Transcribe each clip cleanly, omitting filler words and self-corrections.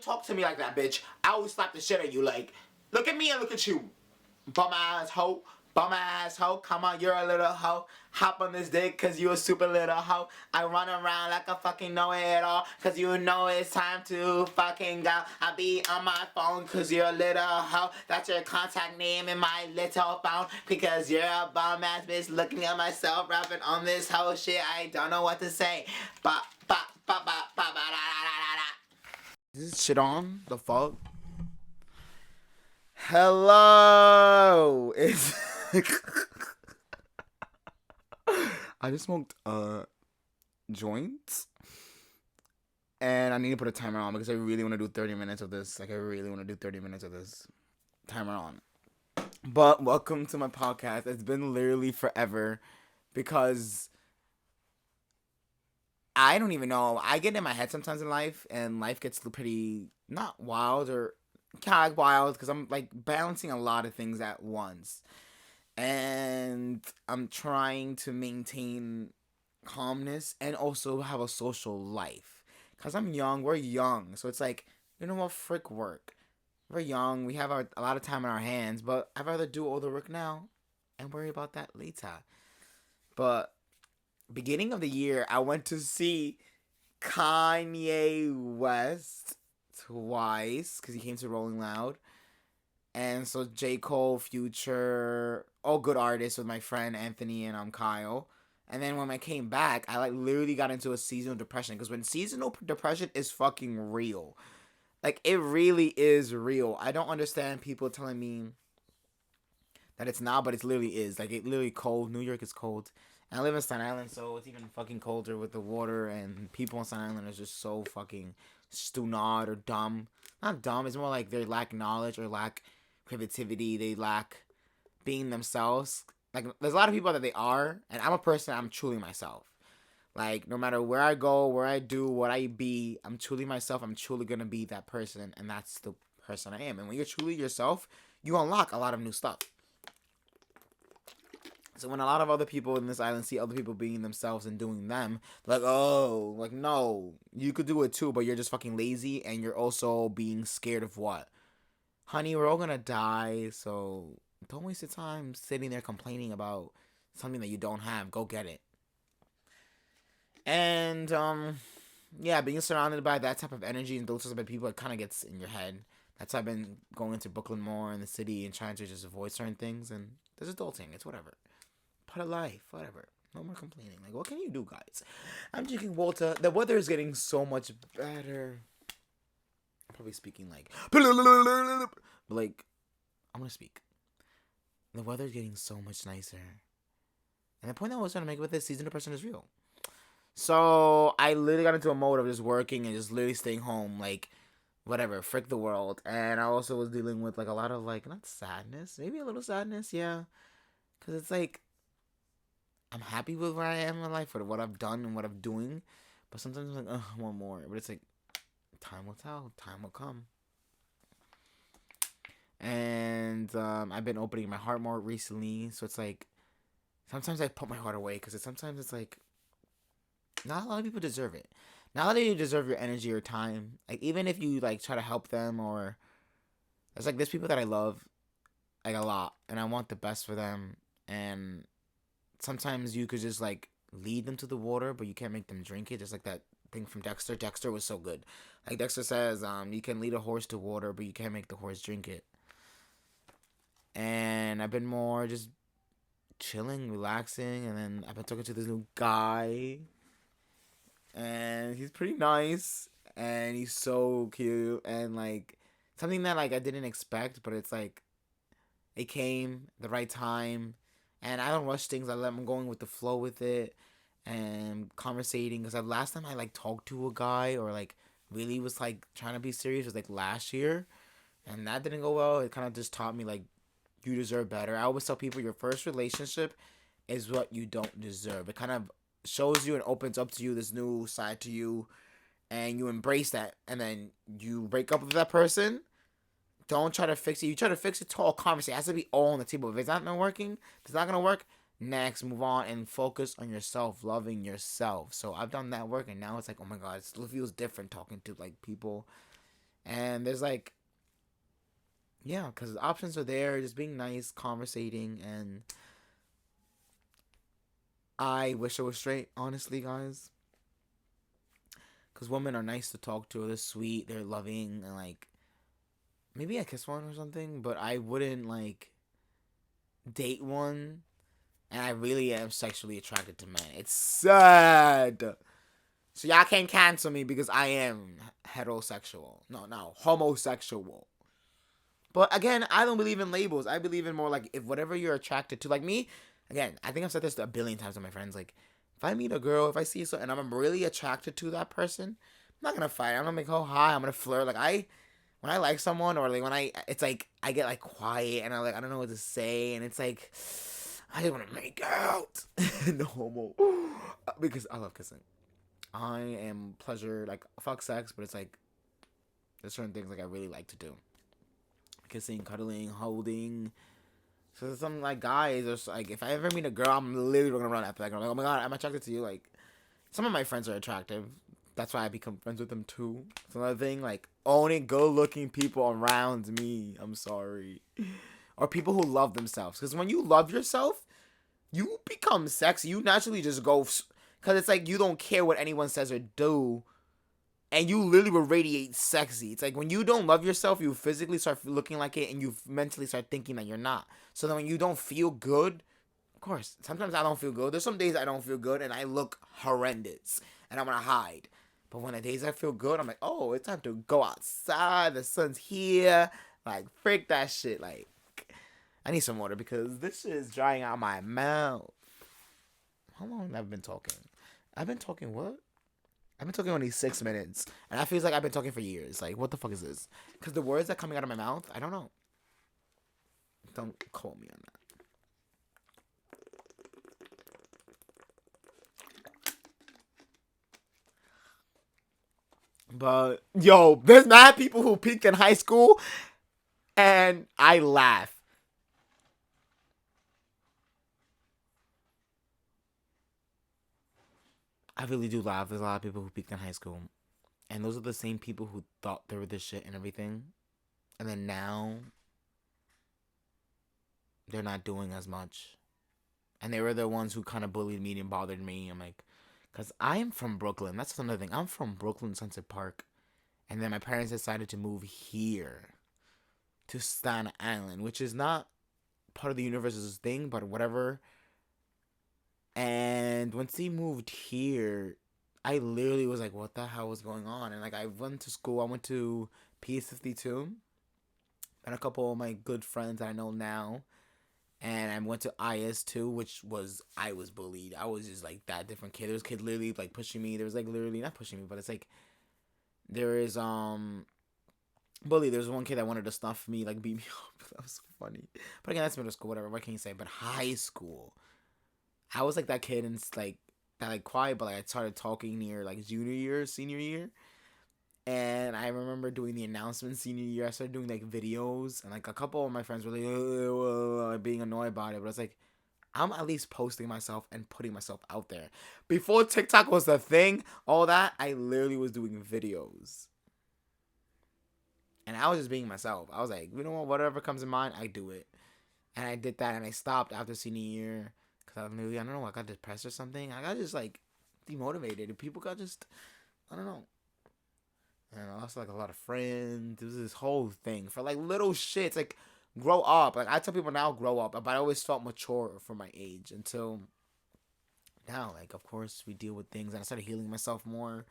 talk to me like that, bitch. I will slap the shit out of you. Like, look at me and look at you. Bum ass hoe. Bum ass hoe. Come on, you're a little hoe. Hop on this dick cause you a super little hoe. I run around like a fucking know-it-all cause you know it's time to fucking go. I be on my phone cause you're a little hoe. That's your contact name in my little phone because you're a bum ass bitch looking at myself rapping on this whole shit. I don't know what to say. Ba ba ba ba ba ba da da da da. Is this shit on? The fuck? Hello. It's I just smoked joints and I need to put a timer on because I really want to do 30 minutes of this. Like I really want to do 30 minutes of this. Timer on. But welcome to my podcast. It's been literally forever because I don't even know. I get in my head sometimes in life and life gets pretty not wild or kind of wild because I'm like balancing a lot of things at once. And I'm trying to maintain calmness and also have a social life. Because I'm young, we're young. So it's like, you know what, frick work. We're young, we have a lot of time in our hands, but I'd rather do all the work now and worry about that later. But beginning of the year, I went to see Kanye West twice because he came to Rolling Loud. And so J. Cole, Future, all good artists with my friend Anthony and Kyle. And then when I came back, I like literally got into a seasonal depression. Because when seasonal depression is fucking real. Like, it really is real. I don't understand people telling me that it's not, but it literally is. Like, it literally cold. New York is cold. And I live in Staten Island, so it's even fucking colder with the water. And people on Staten Island are just so fucking stunad or dumb. Not dumb, it's more like they lack knowledge or lack creativity. They lack being themselves. Like, there's a lot of people that they are, and I'm a person, I'm truly myself. Like, no matter where I go, where I do, what I be, I'm truly myself. I'm truly gonna be that person, and that's the person I am. And when you're truly yourself, you unlock a lot of new stuff. So when a lot of other people in this island see other people being themselves and doing them, like, oh, like, no, you could do it too, but you're just fucking lazy, and you're also being scared of what? Honey, we're all gonna die, so don't waste your time sitting there complaining about something that you don't have. Go get it. And yeah, being surrounded by that type of energy and those types of people, it kind of gets in your head. That's why I've been going into Brooklyn more in the city and trying to just avoid certain things. And there's adulting. It's whatever. Part of life. Whatever. No more complaining. Like, what can you do, guys? I'm drinking water. The weather is getting so much better. I'm probably speaking like, but like, I'm gonna speak. The weather is getting so much nicer. And the point that I was trying to make with this, season depression is real. So I literally got into a mode of just working and just literally staying home, like, whatever, frick the world. And I also was dealing with, like, a lot of, like, not sadness, maybe a little sadness, yeah. Because it's like, I'm happy with where I am in life, for what I've done and what I'm doing. But sometimes I'm like, I want more. But it's like, time will tell, time will come. And I've been opening my heart more recently. So it's like, sometimes I put my heart away because sometimes it's like, not a lot of people deserve it. Not a lot of you deserve your energy or time. Like, even if you, like, try to help them or... It's like, there's people that I love, like, a lot. And I want the best for them. And sometimes you could just, like, lead them to the water, but you can't make them drink it. Just like that thing from Dexter. Dexter was so good. Like, Dexter says, you can lead a horse to water, but you can't make the horse drink it. And I've been more just chilling, relaxing. And then I've been talking to this new guy... And he's pretty nice, and he's so cute, and, like, something that, like, I didn't expect, but it's, like, it came the right time, and I don't rush things. I let them going with the flow with it, and conversating, because last time I, like, talked to a guy, or, like, really was, like, trying to be serious was, like, last year, and that didn't go well. It kind of just taught me, like, you deserve better. I always tell people your first relationship is what you don't deserve. It kind of shows you and opens up to you this new side to you, and you embrace that, and then you break up with that person. Don't try to fix it. You try to fix it to all conversation. It has to be all on the table. If it's not working, if it's not gonna work, next, move on and focus on yourself, loving yourself. So I've done that work, and now it's like, oh my god, it still feels different talking to, like, people And there's like, yeah, because options are there, just being nice, conversating, and I wish I was straight, honestly, guys. Because women are nice to talk to, they're sweet, they're loving, and like, maybe I kiss one or something, but I wouldn't like date one. And I really am sexually attracted to men. It's sad. So y'all can't cancel me because I am heterosexual. No, no, homosexual. But again, I don't believe in labels. I believe in more like if whatever you're attracted to, like me. Again, I think I've said this a billion times to my friends. Like, if I meet a girl, if I see so, and I'm really attracted to that person, I'm not gonna fight. I'm gonna make oh hi. I'm gonna flirt. Like when I like someone or like when it's like I get like quiet and I don't know what to say and it's like I just want to make out. No homo, because I love kissing. I am pleasure like fuck sex, but it's like there's certain things like I really like to do. Kissing, cuddling, holding. So some like guys, or like if I ever meet a girl, I'm literally gonna run after that girl. Like, oh my god, I'm attracted to you. Like some of my friends are attractive. That's why I become friends with them too. It's another thing, like owning good-looking people around me. I'm sorry, or people who love themselves. Because when you love yourself, you become sexy. You naturally just go, because it's like you don't care what anyone says or do, and you literally will radiate sexy. It's like when you don't love yourself, you physically start looking like it, and you mentally start thinking that you're not. So then when you don't feel good, of course, sometimes I don't feel good. There's some days I don't feel good, and I look horrendous, and I'm gonna hide. But when the days I feel good, I'm like, oh, it's time to go outside. The sun's here. Like, freak that shit. Like, I need some water because this shit is drying out my mouth. How long have I been talking? I've been talking what? I've been talking only 6 minutes, and I feel like I've been talking for years. Like, what the fuck is this? Because the words that are coming out of my mouth, I don't know. Don't quote me on that. But yo, there's mad people who peaked in high school, and I laugh. I really do laugh. There's a lot of people who peaked in high school, and those are the same people who thought they were the shit and everything, and then now they're not doing as much. And they were the ones who kind of bullied me and bothered me. I'm like, because I am from Brooklyn. That's another thing. I'm from Brooklyn, Sunset Park. And then my parents decided to move here to Staten Island, which is not part of the universe's thing, but whatever. And once they moved here, I literally was like, what the hell was going on? And like, I went to school. I went to PS52. And a couple of my good friends I know now. And I went to IS too, which was I was bullied. I was just like that different kid. There was a kid literally like pushing me. There was like literally not pushing me, but it's like there is bully. There's one kid that wanted to snuff me, like beat me up. That was so funny. But again, that's middle school, whatever. What can you say? But high school, I was like that kid and like that like quiet, but like I started talking near like junior year, senior year. And I remember doing the announcement senior year. I started doing like videos, and like a couple of my friends were like being annoyed about it. But it's like I'm at least posting myself and putting myself out there. Before TikTok was the thing, all that I literally was doing videos, and I was just being myself. I was like, you know what, whatever comes in mind, I do it. And I did that, and I stopped after senior year because I don't know, I got depressed or something. I got just like demotivated. People got just, I don't know. And I lost like a lot of friends. It was this whole thing for like little shits. Like grow up. Like I tell people now, grow up. But I always felt mature for my age until now. Like of course we deal with things, and I started healing myself more,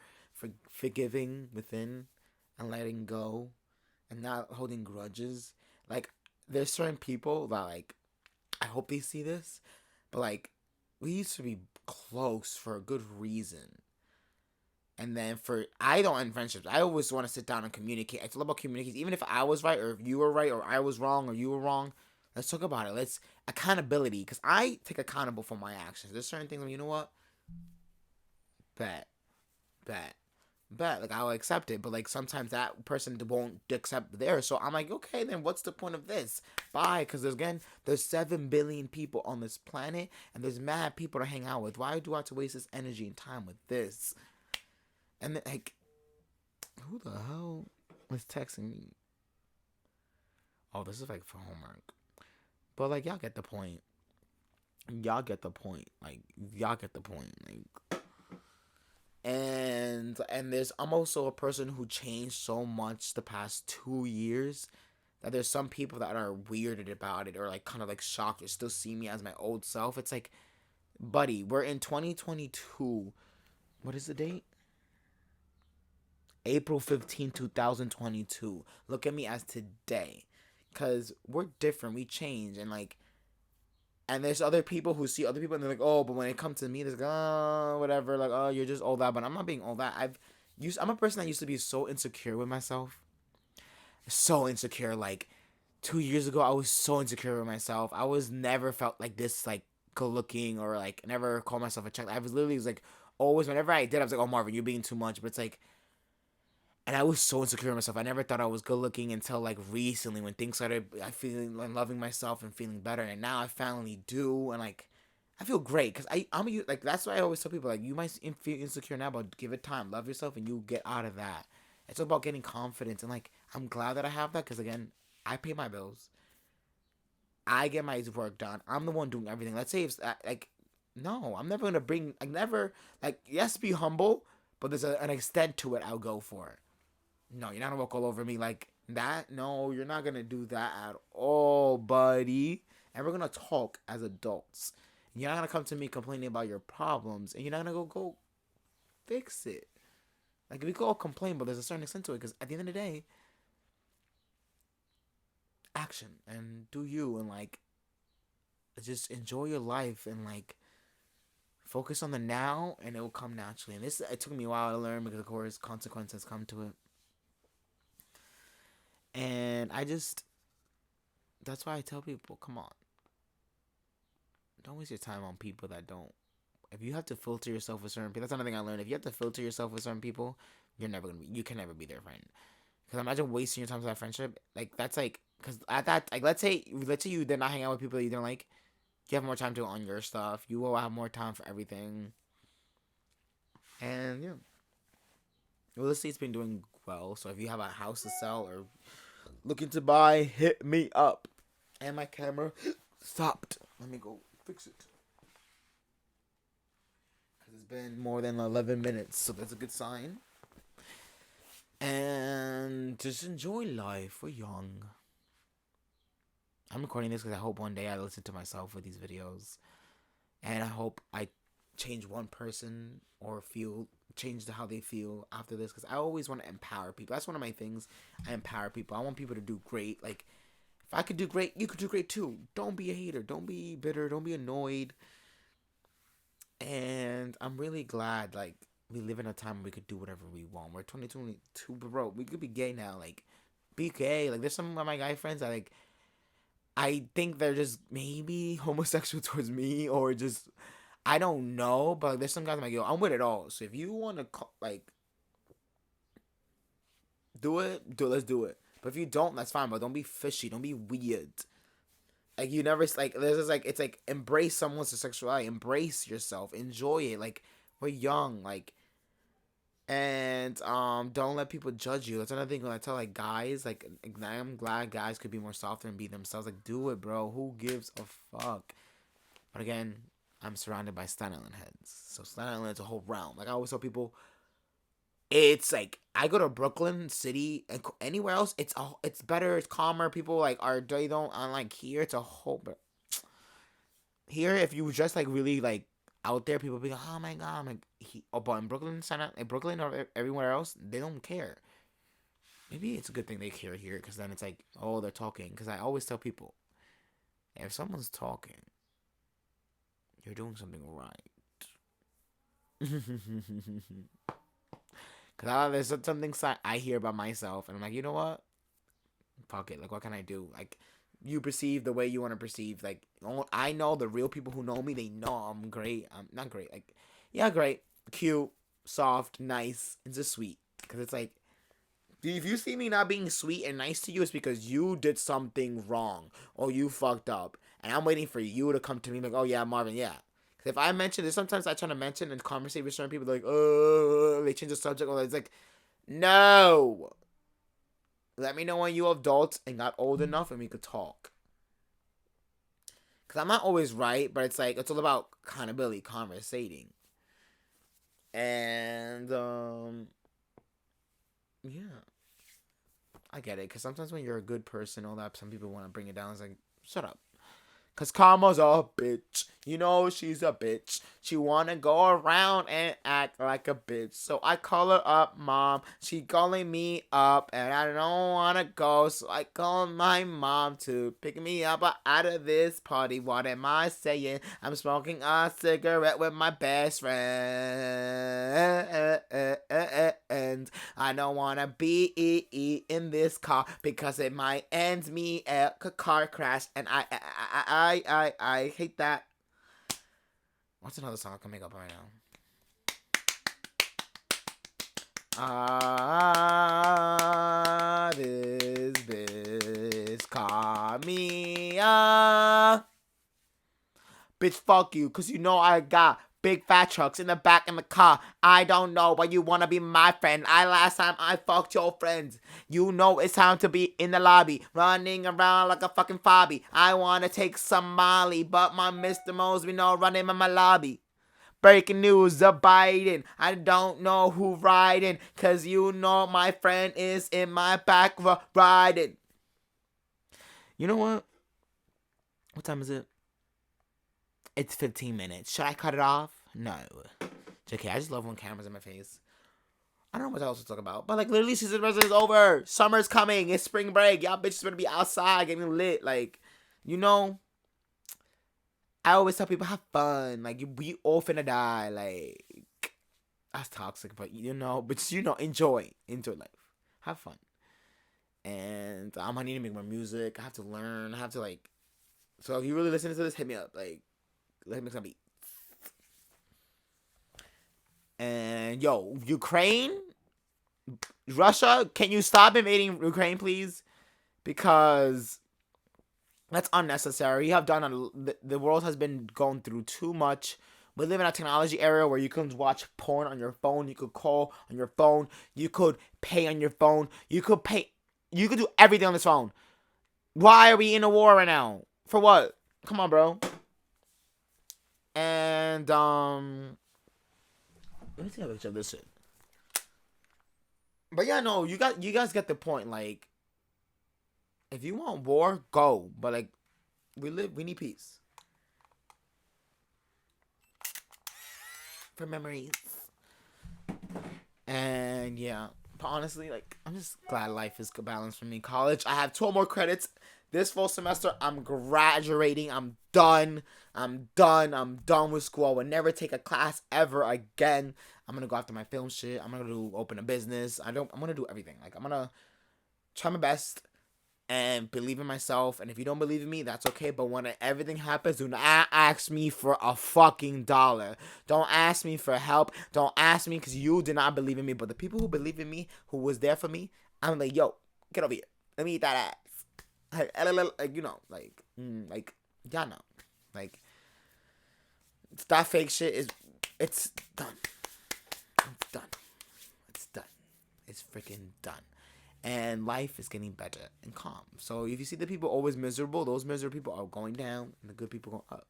forgiving within, and letting go, and not holding grudges. Like there's certain people that like I hope they see this, but like we used to be close for a good reason. And then for I don't end friendships. I always want to sit down and communicate. It's all about communication. Even if I was right or if you were right or I was wrong or you were wrong, let's talk about it. Let's accountability, because I take accountable for my actions. There's certain things where you know what, bet, bet, bet. Like I'll accept it, but like sometimes that person won't accept theirs. So I'm like, okay, then what's the point of this? Bye, because there's 7 billion people on this planet, and there's mad people to hang out with. Why do I have to waste this energy and time with this? And then, like, who the hell? It's texting me. Oh, this is like for homework. But like, y'all get the point. Y'all get the point. Like, y'all get the point. Like, and there's, I'm also a person who changed so much the past 2 years that there's some people that are weirded about it or like kind of like shocked or still see me as my old self. It's like, buddy, we're in 2022. What is the date? April 15, 2022. Look at me as today. Because we're different. We change. And like, and there's other people who see other people and they're like, oh, but when it comes to me, they're like, oh, whatever. Like, oh, you're just all that. But I'm not being all that. I'm a person that used to be so insecure with myself. So insecure. Like, 2 years ago, I was so insecure with myself. I was never felt like this, like, good looking or like never called myself a check. I was literally like, always, whenever I did, I was like, oh, Marvin, you're being too much. But it's like, and I was so insecure in myself. I never thought I was good looking until like recently when things started. I feeling like loving myself and feeling better, and now I finally do, and like I feel great because like that's why I always tell people like you might feel insecure now, but give it time, love yourself, and you get out of that. It's about getting confidence, and like I'm glad that I have that because again, I pay my bills, I get my work done. I'm the one doing everything. Let's say if like no, I'm never gonna bring. I never like yes, be humble, but there's an extent to it. I'll go for it. No, you're not gonna walk all over me like that. No, you're not gonna do that at all, buddy. And we're gonna talk as adults. You're not gonna come to me complaining about your problems, and you're not gonna go fix it. Like we could all complain, but there's a certain extent to it. Because at the end of the day, action and do you and like just enjoy your life and like focus on the now, and it will come naturally. And this it took me a while to learn because of course consequences come to it. And I just that's why I tell people, come on, don't waste your time on people that don't. If you have to filter yourself with certain people, that's another thing I learned. If you have to filter yourself with certain people, you can never be their friend. Because imagine wasting your time with that friendship. Like that's like, because at that, like let's say you did not hang out with people that you don't like. You have more time to on your stuff. You will have more time for everything. And yeah, real estate's been doing well. So if you have a house to sell or looking to buy, hit me up. And my camera stopped. Let me go fix it. Because it's been more than 11 minutes. So that's a good sign. And just enjoy life. We're young. I'm recording this because I hope one day I listen to myself with these videos. And I hope I change one person or change how they feel after this. Because I always want to empower people. That's one of my things. I empower people. I want people to do great. Like, if I could do great, you could do great too. Don't be a hater. Don't be bitter. Don't be annoyed. And I'm really glad, like, we live in a time where we could do whatever we want. We're 2022, bro. We could be gay now. Like, be gay. Like, there's some of my guy friends that, like, I think they're just maybe homosexual towards me or just, I don't know. But like, there's some guys I'm like, yo, I'm with it all. So if you want to, like, do it, let's do it. But if you don't, that's fine. But don't be fishy. Don't be weird. Like you never like there's just like it's like embrace someone's sexuality, embrace yourself, enjoy it. Like we're young, like and don't let people judge you. That's another thing when I tell like guys, like I'm glad guys could be more softer and be themselves. Like do it, bro. Who gives a fuck? But again, I'm surrounded by Staten Island heads, so Staten Island is a whole realm. Like I always tell people, it's like I go to Brooklyn City and anywhere else, it's better, it's calmer. People like are they don't unlike here. It's a whole. But here, if you just like really like out there, people be like, oh my god, I'm like, but in Brooklyn, Brooklyn or everywhere else, they don't care. Maybe it's a good thing they care here because then it's like, oh, they're talking. Because I always tell people, if someone's talking, you're doing something right. Because there's something I hear about myself, and I'm like, you know what? Fuck it. Like, what can I do? Like, you perceive the way you want to perceive. Like, I know the real people who know me, they know I'm great. I'm not great. Like, yeah, great. Cute, soft, nice, and just sweet. Because it's like, if you see me not being sweet and nice to you, it's because you did something wrong or you fucked up. And I'm waiting for you to come to me like, oh, yeah, Marvin, yeah. Because if I mention this, sometimes I try to mention and conversate with certain people, like, oh, they change the subject. Or it's like, no. Let me know when you adults and got old enough and we could talk. Because I'm not always right, but it's like, it's all about accountability, conversating. And, yeah. I get it. Because sometimes when you're a good person, all that, some people want to bring it down. It's like, shut up. Cause Karma's a bitch. You know she's a bitch. She wanna go around and act like a bitch. So I call her up, mom. She calling me up and I don't wanna go. So I call my mom to pick me up out of this party. What am I saying? I'm smoking a cigarette with my best friend. And I don't wanna be in this car because it might end me at a car crash, and I hate that. What's another song I can make up right now? This bitch call me up. Bitch, fuck you, cause you know I got big fat trucks in the back in the car. I don't know why you wanna be my friend. Last time I fucked your friends. You know it's time to be in the lobby, running around like a fucking fobby. I wanna take some Molly, but my Mr. Mosby no running in my lobby. Breaking news of Biden. I don't know who riding, cause you know my friend is in my back riding. You know what? What time is it? It's 15 minutes. Should I cut it off? No. JK, I just love when cameras in my face. I don't know what else to talk about. But, like, literally, season is over. Summer's coming. It's spring break. Y'all bitches gonna be outside getting lit. Like, you know, I always tell people, have fun. Like, we all finna die. Like, that's toxic. But, enjoy. Enjoy life. Have fun. And I'm gonna need to make more music. I have to learn. I have to, like... So, if you really listen to this, hit me up. Like, let me some beat. And Ukraine, Russia, can you stop invading Ukraine, please? Because that's unnecessary. You have done the world has been going through too much. We live in a technology era where you can watch porn on your phone. You could call on your phone. You could pay on your phone. You could do everything on this phone. Why are we in a war right now? For what? Come on, bro. And let me take a picture of this shit. But yeah, no, you guys get the point. Like, if you want war, go. But like, we need peace. For memories. And yeah, but honestly, like, I'm just glad life is balanced for me. College, I have 12 more credits. This fall semester, I'm graduating. I'm done. I'm done with school. I will never take a class ever again. I'm gonna go after my film shit. I'm gonna open a business. I'm gonna do everything. Like, I'm gonna try my best and believe in myself. And if you don't believe in me, that's okay. But when everything happens, do not ask me for a fucking dollar. Don't ask me for help. Don't ask me because you did not believe in me. But the people who believe in me, who was there for me, I'm like, yo, get over here. Let me eat that ass. Like, y'all know. Like, that fake shit it's done. It's done. It's done. It's freaking done. And life is getting better and calm. So if you see the people always miserable, those miserable people are going down and the good people going up.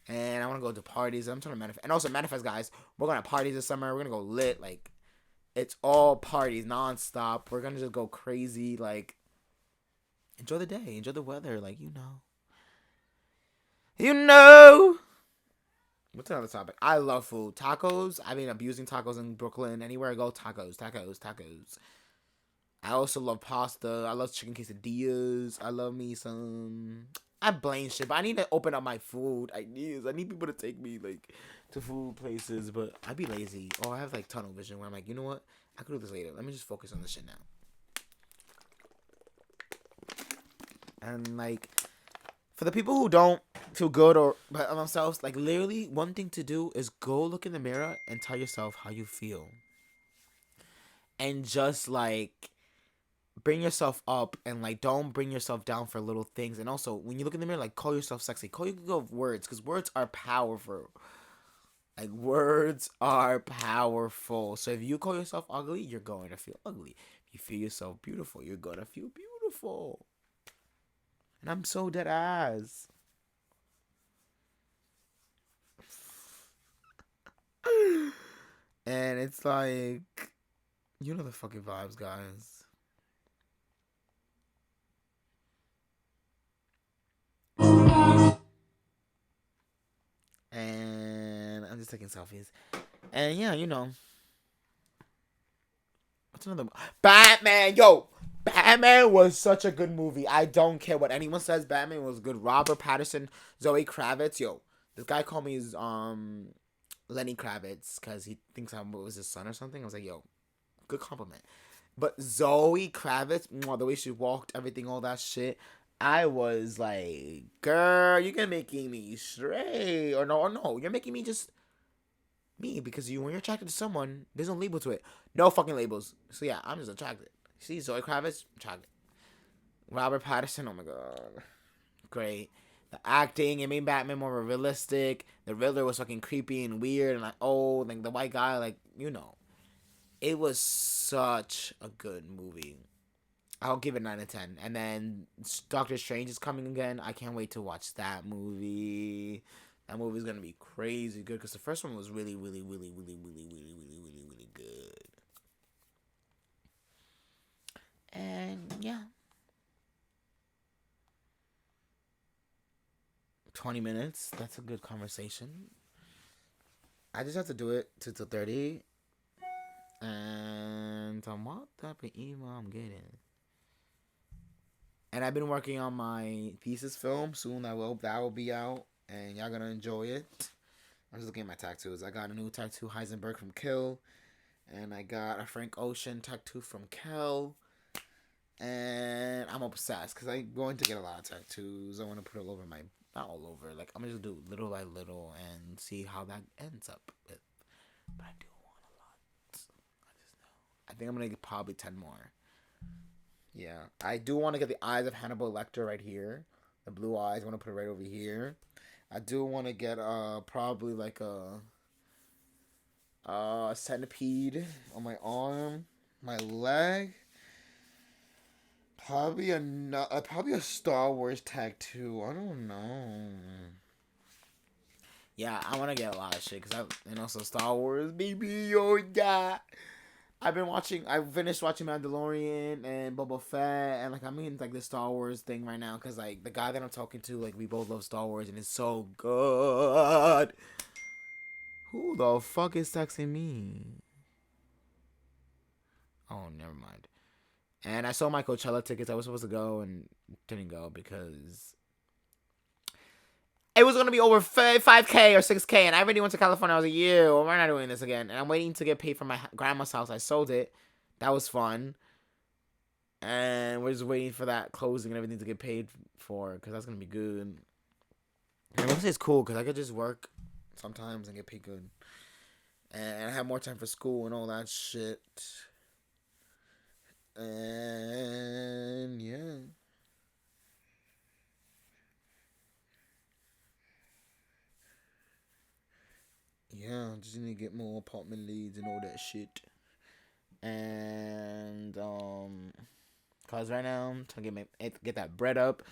And I want to go to parties. I'm trying to manifest. And also manifest, guys. We're going to parties this summer. We're going to go lit. Like, it's all parties nonstop. We're going to just go crazy. Like, enjoy the day. Enjoy the weather. Like, you know. What's another topic? I love food. Tacos. I've been abusing tacos in Brooklyn. Anywhere I go, tacos. I also love pasta. I love chicken quesadillas. I love me some... I blame shit, but I need to open up my food ideas. I need people to take me, like, to food places, but I'd be lazy. Or I have, like, tunnel vision where I'm like, you know what? I could do this later. Let me just focus on this shit now. And, like, for the people who don't feel good or about themselves, like, literally, one thing to do is go look in the mirror and tell yourself how you feel. And just, like... bring yourself up and, like, don't bring yourself down for little things. And also, when you look in the mirror, like, call yourself sexy. Call yourself words, because words are powerful. Like, words are powerful. So if you call yourself ugly, you're going to feel ugly. You feel yourself beautiful. You're gonna feel beautiful. And I'm so dead ass. And it's like, you know the fucking vibes, guys. And I'm just taking selfies. And yeah, what's another Batman? Yo, Batman was such a good movie. I don't care what anyone says. Batman was good. Robert Pattinson, Zoe Kravitz. Yo, this guy called me Lenny Kravitz because he thinks I was his son or something. I was like, yo, good compliment. But Zoe Kravitz, the way she walked, everything, all that shit. I was like, girl, you're making me straight. Or no, you're making me just me, because when you're attracted to someone, there's no label to it. No fucking labels. So yeah, I'm just attracted. See, Zoe Kravitz, attracted. Robert Pattinson, oh my god. Great. The acting, it made Batman more realistic. The Riddler was fucking creepy and weird and like old. Like the white guy, It was such a good movie. I'll give it 9 to 10. And then Doctor Strange is coming again. I can't wait to watch that movie. That movie's gonna be crazy good because the first one was really, really, really, really, really, really, really, really, really good. And yeah, 20 minutes. That's a good conversation. I just have to do it to 30. And what type of email I'm getting? And I've been working on my thesis film. Soon that will be out, and y'all gonna enjoy it. I'm just looking at my tattoos. I got a new tattoo, Heisenberg from Kill, and I got a Frank Ocean tattoo from Kel. And I'm obsessed because I'm going to get a lot of tattoos. I want to put it all over not all over. Like I'm gonna just do little by little and see how that ends up with. But I do want a lot. I just know. I think I'm gonna get probably 10 more. Yeah, I do want to get the eyes of Hannibal Lecter right here. The blue eyes. I want to put it right over here. I do want to get probably like a centipede on my arm, my leg. Probably a Star Wars tattoo. I don't know. Yeah, I want to get a lot of shit and also Star Wars, baby. Oh yeah. I finished watching Mandalorian and Boba Fett, and I'm in like the Star Wars thing right now because like the guy that I'm talking to, like we both love Star Wars and it's so good. Who the fuck is texting me? Oh, never mind. And I saw my Coachella tickets. I was supposed to go and didn't go because it was gonna be over 5K or 6K, and I already went to California. I was like, yeah, well, we're not doing this again. And I'm waiting to get paid for my grandma's house. I sold it. That was fun. And we're just waiting for that closing and everything to get paid for because that's gonna be good. And I want to say it's cool because I could just work sometimes and get paid good, and I have more time for school and all that shit. And yeah. Yeah, just need to get more apartment leads and all that shit. And cause right now I'm trying to get that bread up,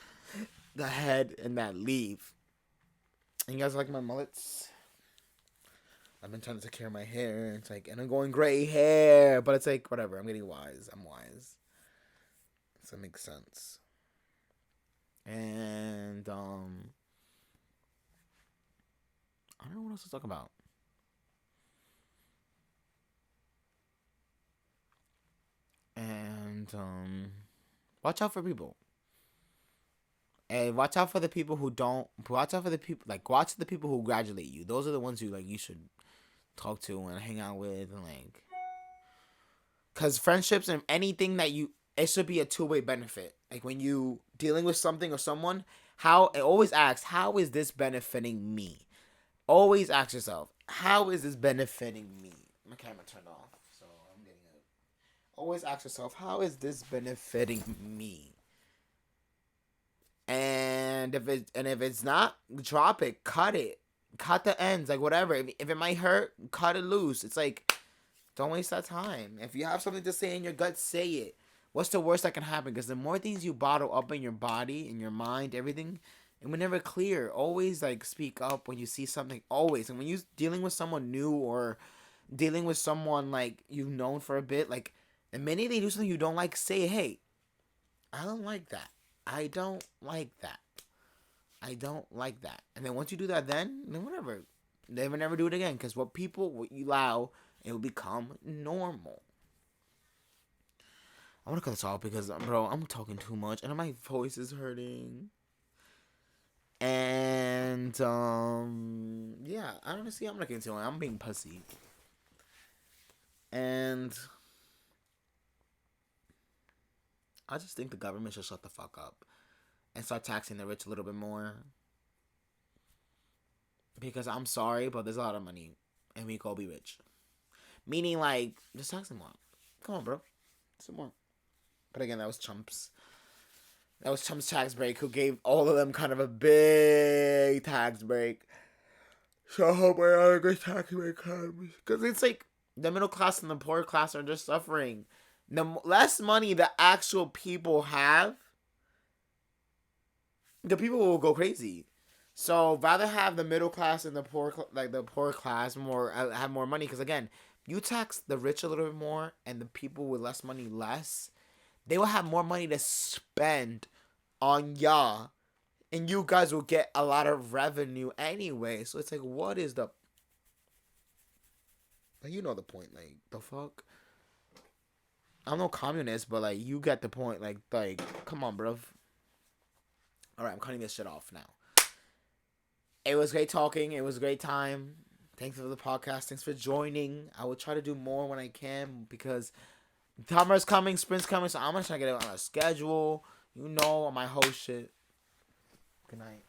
the head, and that leave. And you guys like my mullets? I've been trying to take care of my hair. It's like, and I'm going gray hair, but it's like whatever. I'm getting wise. I'm wise. So it makes sense. And I don't know what else to talk about. And watch out for people. And watch out for the people who don't. Watch out for the people. Watch the people who congratulate you. Those are the ones you should talk to and hang out with and Cause friendships and anything it should be a two-way benefit. Like when you dealing with something or someone, always ask, how is this benefiting me? Always ask yourself, how is this benefiting me? My camera turned off, so I'm getting it. Always ask yourself, how is this benefiting me? And if it's not, drop it, cut the ends, whatever. If it might hurt, cut it loose. It's like Don't waste that time. If you have something to say in your gut, say it. What's the worst that can happen? Because the more things you bottle up in your body, in your mind, everything, it will never clear. Always like speak up when you see something. Always. And when you're dealing with someone new or dealing with someone like you've known for a bit, like the minute they do something you don't like, say, hey, I don't like that. I don't like that. I don't like that. And then once you do that, then whatever. Never do it again. Because what you allow, it will become normal. I want to cut this off because, bro, I'm talking too much and my voice is hurting. And, yeah, honestly, I'm not getting to it. I'm being pussy. And I just think the government should shut the fuck up and start taxing the rich a little bit more. Because I'm sorry, but there's a lot of money and we go be rich. Meaning, like, just tax them more. Come on, bro. Some more. But again, that was Trump's tax break, who gave all of them kind of a big tax break. So I hope we're on a good tax break, because it's like the middle class and the poor class are just suffering. The less money the actual people have, the people will go crazy. So rather have the middle class and the poor, like the poor class, more have more money. Because again, you tax the rich a little bit more, and the people with less money less, they will have more money to spend on y'all, and you guys will get a lot of revenue anyway. So it's like, what is the, like, you know the point? Like, the fuck. I'm no communist, but like, you get the point. Like, come on, bro. All right, I'm cutting this shit off now. It was great talking. It was a great time. Thanks for the podcast. Thanks for joining. I will try to do more when I can because summer's coming, spring's coming, so I'm gonna try to get it on a schedule. You know, on my whole shit. Good night.